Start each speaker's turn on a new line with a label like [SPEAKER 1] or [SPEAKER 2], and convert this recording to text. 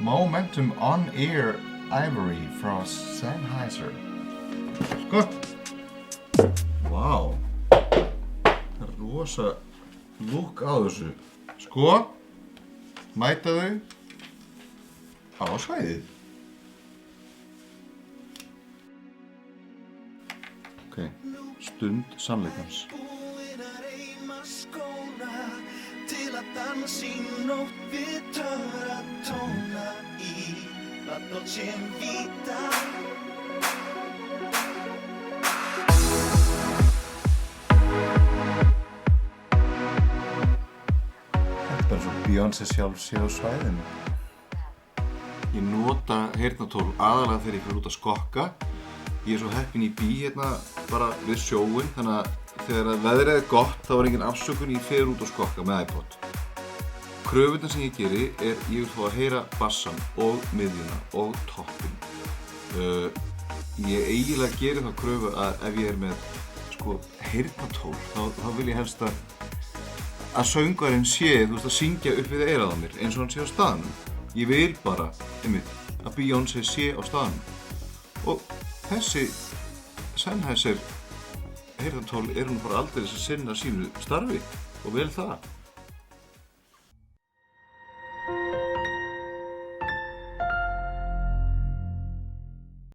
[SPEAKER 1] Momentum On-Ear Ivory frá Sennheiser. Sko. Vá. Það er rosa lúk á þessu. Sko. Mæta þau á svæðið. Ok, stund sannleikans.
[SPEAKER 2] Til að dansa í nótt við töfratóna í La Dolce Vita.
[SPEAKER 1] Þetta er bara svo Beyoncé sjálf sé á svæðinu. Ég nota heyrnartól aðalega þegar ég fer út að skokka. Ég er svo heppinn í bý hérna bara við sjóinn, þannig að þegar veðrið er gott þá er engin afsökun ég fer út og skokka með iPod. Kröfurnar sem ég geri er ég vil fá að heyra bassann og miðjuna og toppinn. Ég eiginlega geri þá kröfu að ef ég er með heyrnartól þá vil ég helst að söngvarinn sé, að syngja upp við eyrað á mér eins og hann sé á staðnum. Ég vil bara, að Beyoncé sé á staðnum. Og þessi Sennheiser heyrnartól eru nú bara aldeilis að sinna sínu starfi og vel það.